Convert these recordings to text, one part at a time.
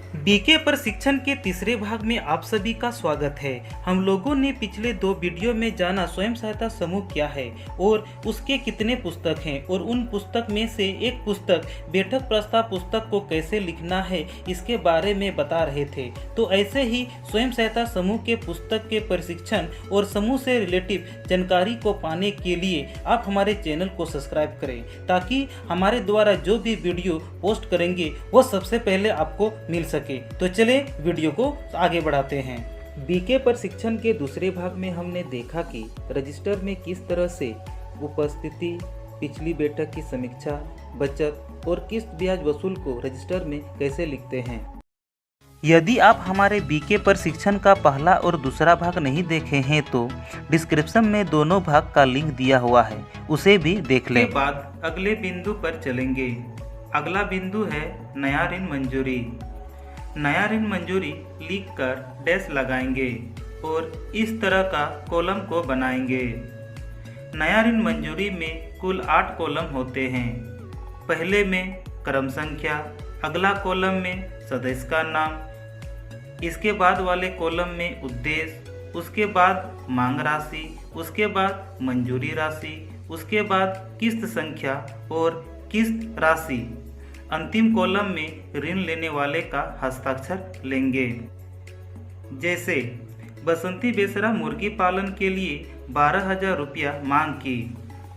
BK प्रशिक्षण के तीसरे भाग में आप सभी का स्वागत है। हम लोगों ने पिछले 2 वीडियो में जाना स्वयं सहायता समूह क्या है और उसके कितने पुस्तक हैं और उन पुस्तक में से एक पुस्तक बैठक प्रस्ताव पुस्तक को कैसे लिखना है इसके बारे में बता रहे थे। तो ऐसे ही स्वयं सहायता समूह के पुस्तक के प्रशिक्षण और समूह से रिलेटिव जानकारी को पाने के लिए आप हमारे चैनल को सब्सक्राइब करें ताकि हमारे द्वारा जो भी वीडियो पोस्ट करेंगे वो सबसे पहले आपको मिल सके। तो चले वीडियो को आगे बढ़ाते हैं। बीके प्रशिक्षण के दूसरे भाग में हमने देखा कि रजिस्टर में किस तरह से उपस्थिति, पिछली बैठक की समीक्षा, बचत और किस्त ब्याज वसूल को रजिस्टर में कैसे लिखते हैं। यदि आप हमारे बीके प्रशिक्षण का पहला और दूसरा भाग नहीं देखे हैं तो डिस्क्रिप्शन में दोनों भाग का लिंक दिया हुआ है, उसे भी देख लें। के बाद अगले बिंदु पर चलेंगे। अगला बिंदु है नया ऋण मंजूरी। नया ऋण मंजूरी लिखकर डैश लगाएंगे और इस तरह का कॉलम को बनाएंगे। नया ऋण मंजूरी में कुल 8 कॉलम होते हैं। पहले में क्रम संख्या, अगला कॉलम में सदस्य का नाम, इसके बाद वाले कॉलम में उद्देश्य, उसके बाद मांग राशि, उसके बाद मंजूरी राशि, उसके बाद किस्त संख्या और किस्त राशि। अंतिम कॉलम में ऋण लेने वाले का हस्ताक्षर लेंगे। जैसे बसंती बेसरा मुर्गी पालन के लिए 12,000 रुपया मांग की,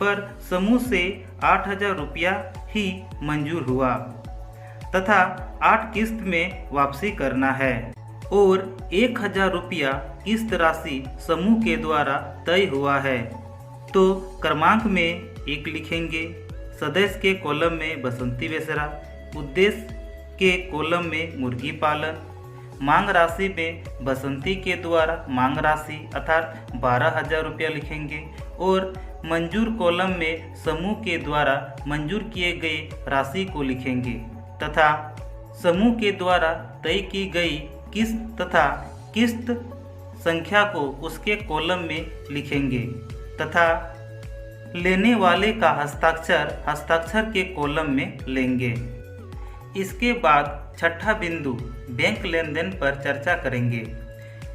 पर समूह से 8,000 रुपया ही मंजूर हुआ तथा 8 किस्त में वापसी करना है और 1,000 रुपया किस्त राशि समूह के द्वारा तय हुआ है तो क्रमांक में 1 लिखेंगे। सदस्य के कॉलम में बसंती बेसरा, उद्देश्य के कॉलम में मुर्गी पालन, मांग राशि में बसंती के द्वारा मांग राशि अर्थात 12,000 रुपया लिखेंगे और मंजूर कॉलम में समूह के द्वारा मंजूर किए गए राशि को लिखेंगे तथा समूह के द्वारा तय की गई किस्त तथा किस्त संख्या को उसके कॉलम में लिखेंगे तथा लेने वाले का हस्ताक्षर के कॉलम में लेंगे। इसके बाद छठा बिंदु बैंक लेन देन पर चर्चा करेंगे।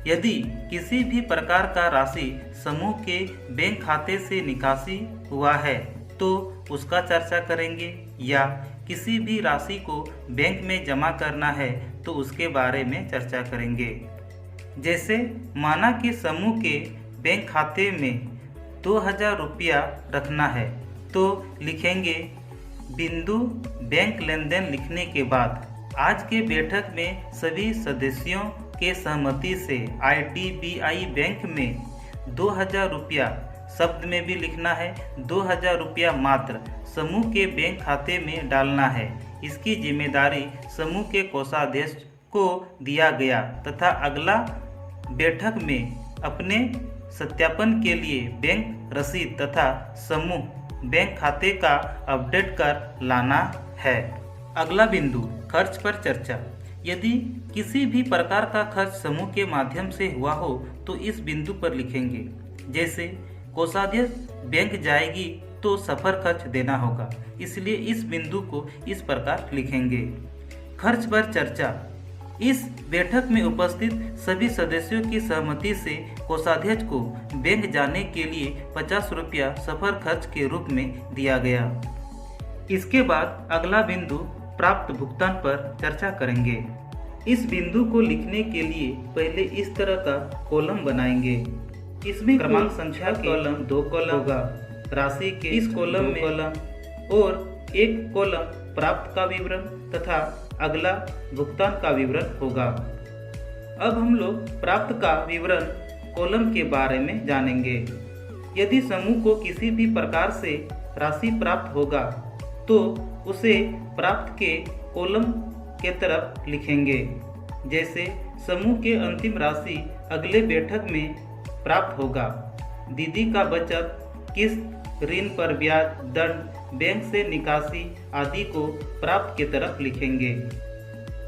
यदि किसी भी प्रकार का राशि समूह के बैंक खाते से निकासी हुआ है तो उसका चर्चा करेंगे या किसी भी राशि को बैंक में जमा करना है तो उसके बारे में चर्चा करेंगे। जैसे माना कि समूह के बैंक खाते में 2,000 रुपया रखना है तो लिखेंगे बिंदु बैंक लेन देन लिखने के बाद आज के बैठक में सभी सदस्यों के सहमति से IDBI बैंक में 2,000 रुपया शब्द में भी लिखना है। 2,000 रुपया मात्र समूह के बैंक खाते में डालना है। इसकी जिम्मेदारी समूह के कोषाध्यक्ष को दिया गया तथा अगला बैठक में अपने सत्यापन के लिए बैंक रसीद तथा समूह बैंक खाते का अपडेट कर लाना है। अगला बिंदु खर्च पर चर्चा। यदि किसी भी प्रकार का खर्च समूह के माध्यम से हुआ हो तो इस बिंदु पर लिखेंगे। जैसे कोषाध्यक्ष बैंक जाएगी तो सफर खर्च देना होगा, इसलिए इस बिंदु को इस प्रकार लिखेंगे। खर्च पर चर्चा। इस बैठक में उपस्थित सभी सदस्यों की सहमति से कोषाध्यक्ष को बैंक जाने के लिए 50 रुपया सफर खर्च के रूप में दिया गया। इसके बाद अगला बिंदु प्राप्त भुगतान पर चर्चा करेंगे। इस बिंदु को लिखने के लिए पहले इस तरह का कॉलम बनाएंगे। इसमें क्रमांक संख्या के कॉलम 2 कॉलम होगा, राशि के इस कॉलम में कॉलम और एक कॉलम प्राप्त का विवरण तथा अगला भुगतान का विवरण होगा। अब हम लोग प्राप्त का विवरण कॉलम के बारे में जानेंगे। यदि समूह को किसी भी प्रकार से राशि प्राप्त होगा तो उसे प्राप्त के कॉलम के तरफ लिखेंगे। जैसे समूह के अंतिम राशि अगले बैठक में प्राप्त होगा। दीदी का बचत, किस्त, ऋण पर ब्याज, दंड, बैंक से निकासी आदि को प्राप्त के तरफ लिखेंगे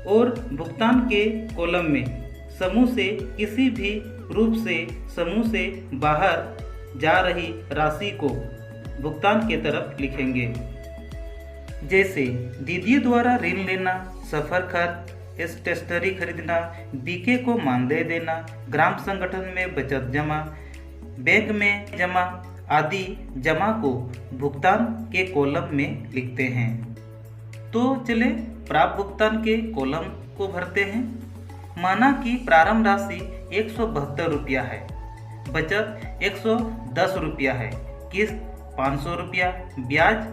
और भुगतान के कॉलम में समूह से किसी भी रूप से समूह से बाहर जा रही राशि को भुगतान के तरफ लिखेंगे। जैसे दीदी द्वारा ऋण लेना, सफर खर्च, स्टेशनरी खरीदना, बीके को मानदेय देना, ग्राम संगठन में बचत जमा, बैंक में जमा आदि जमा को भुगतान के कॉलम में लिखते हैं। तो चले प्राप्त भुगतान के कॉलम को भरते हैं। माना कि प्रारंभ राशि 172 रुपया है, बचत 110 रुपया है, किस्त 500 रुपया, ब्याज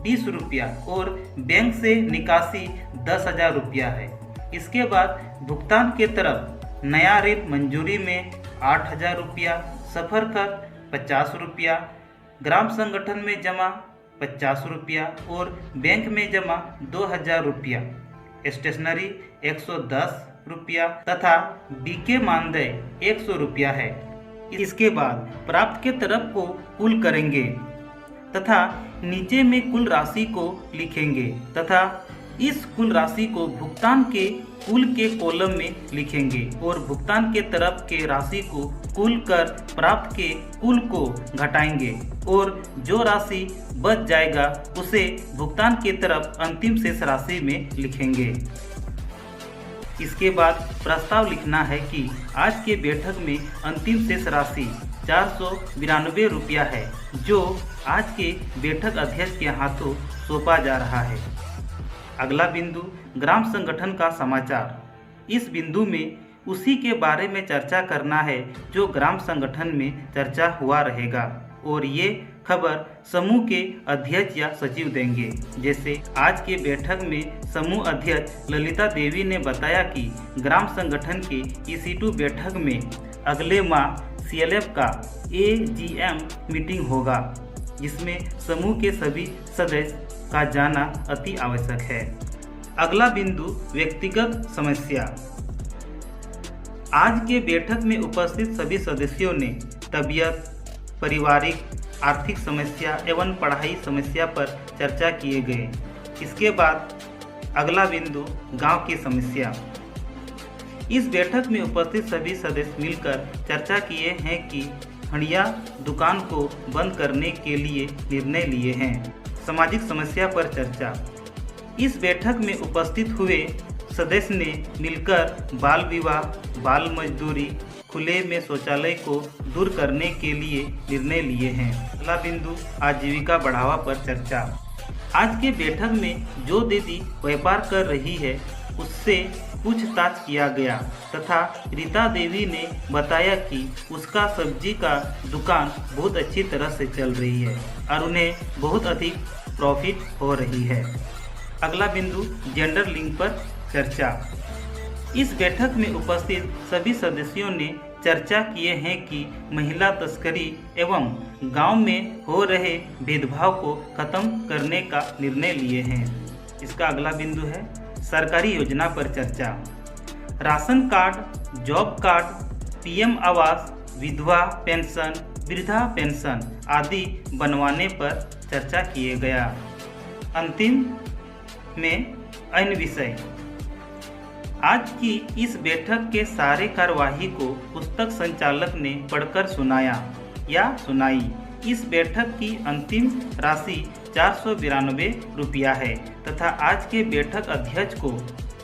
20 रुपया और बैंक से निकासी 10,000 रुपया है। इसके बाद भुगतान के तरफ नया ऋण मंजूरी में 8,000 रुपया, सफर कर 50 रुपया, ग्राम संगठन में जमा 50 रुपया और बैंक में जमा 2,000 रुपया, स्टेशनरी 110 रुपया तथा बीके मानदेय 100 रुपया है। इसके बाद प्राप्त के तरफ को कुल करेंगे तथा नीचे में कुल राशि को लिखेंगे तथा इस कुल राशि को भुगतान के कुल के कॉलम में लिखेंगे और भुगतान के तरफ के राशि को कुल कर प्राप्त के कुल को घटाएंगे और जो राशि बच जाएगा उसे भुगतान के तरफ अंतिम शेष राशि में लिखेंगे। इसके बाद प्रस्ताव लिखना है कि आज के बैठक में अंतिम शेष राशि 492 रुपया है, जो आज के बैठक अध्यक्ष के हाथों सौंपा जा रहा है। अगला बिंदु ग्राम संगठन का समाचार। इस बिंदु में उसी के बारे में चर्चा करना है जो ग्राम संगठन में चर्चा हुआ रहेगा और ये खबर समूह के अध्यक्ष या सचिव देंगे। जैसे आज के बैठक में समूह अध्यक्ष ललिता देवी ने बताया कि ग्राम संगठन के EC2 बैठक में अगले माह CLF का AGM मीटिंग होगा, जिसमें समूह के सभी सदस्य का जाना अति आवश्यक है। अगला बिंदु व्यक्तिगत समस्या। आज के बैठक में उपस्थित सभी सदस्यों ने तबीयत, पारिवारिक, आर्थिक समस्या एवं पढ़ाई समस्या पर चर्चा किए गए। इसके बाद अगला बिंदु गांव की समस्या। इस बैठक में उपस्थित सभी सदस्य मिलकर चर्चा किए हैं कि हंडिया दुकान को बंद करने के लिए निर्णय लिए हैं। सामाजिक समस्या पर चर्चा। इस बैठक में उपस्थित हुए सदस्य ने मिलकर बाल विवाह, बाल मजदूरी, खुले में शौचालय को दूर करने के लिए निर्णय लिए हैं। अगला बिंदु आजीविका बढ़ावा पर चर्चा। आज के बैठक में जो दीदी व्यापार कर रही है उससे पूछताछ किया गया तथा रीता देवी ने बताया कि उसका सब्जी का दुकान बहुत अच्छी तरह से चल रही है और उन्हें बहुत अधिक प्रॉफिट हो रही है। अगला बिंदु जेंडर लिंक पर चर्चा। इस बैठक में उपस्थित सभी सदस्यों ने चर्चा किए हैं कि महिला तस्करी एवं गांव में हो रहे भेदभाव को खत्म करने का निर्णय लिए हैं। इसका अगला बिंदु है सरकारी योजना पर चर्चा। Ration card, job card, PM आवास, विधवा पेंशन, वृद्धा पेंशन आदि बनवाने पर चर्चा किए गया। अंतिम में अन्य विषय। आज की इस बैठक के सारे कार्यवाही को पुस्तक संचालक ने पढ़कर सुनाया या सुनाई। इस बैठक की अंतिम राशि 492 रुपया है तथा आज के बैठक अध्यक्ष को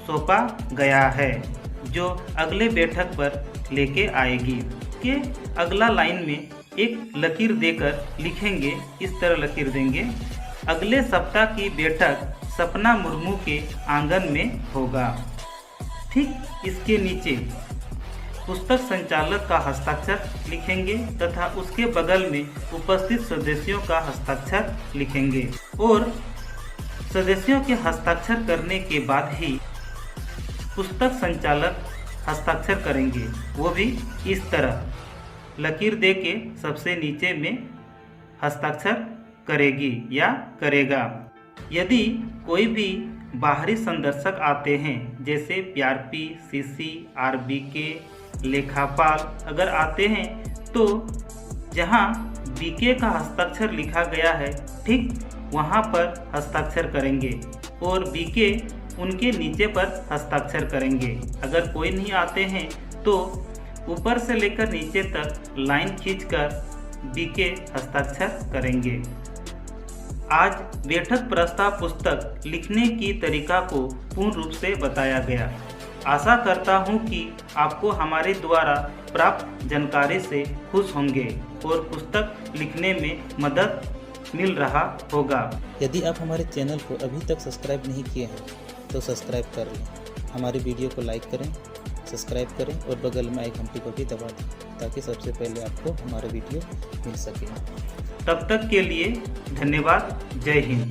सौंपा गया है, जो अगले बैठक पर लेके आएगी। के अगला लाइन में एक लकीर देकर लिखेंगे। इस तरह लकीर देंगे, अगले सप्ताह की बैठक सपना मुर्मू के आंगन में होगा। ठीक इसके नीचे पुस्तक संचालक का हस्ताक्षर लिखेंगे तथा उसके बगल में उपस्थित सदस्यों का हस्ताक्षर लिखेंगे और सदस्यों के हस्ताक्षर करने के बाद ही पुस्तक संचालक हस्ताक्षर करेंगे, वो भी इस तरह लकीर दे के सबसे नीचे में हस्ताक्षर करेगी या करेगा। यदि कोई भी बाहरी संदर्शक आते हैं जैसे PRP, CC, RBK, लेखापाल अगर आते हैं तो जहां BK का हस्ताक्षर लिखा गया है ठीक वहां पर हस्ताक्षर करेंगे और BK उनके नीचे पर हस्ताक्षर करेंगे। अगर कोई नहीं आते हैं तो ऊपर से लेकर नीचे तक लाइन खींचकर BK हस्ताक्षर करेंगे। आज बैठक प्रस्ताव पुस्तक लिखने की तरीका को पूर्ण रूप से बताया गया। आशा करता हूं कि आपको हमारे द्वारा प्राप्त जानकारी से खुश होंगे और पुस्तक लिखने में मदद मिल रहा होगा। यदि आप हमारे चैनल को अभी तक सब्सक्राइब नहीं किए हैं तो सब्सक्राइब कर लें, हमारी वीडियो को लाइक करें, सब्सक्राइब करें और बगल में आई घंटी को भी दबा दें ताकि सबसे पहले आपको हमारे वीडियो मिल सके। तब तक के लिए धन्यवाद। जय हिंद।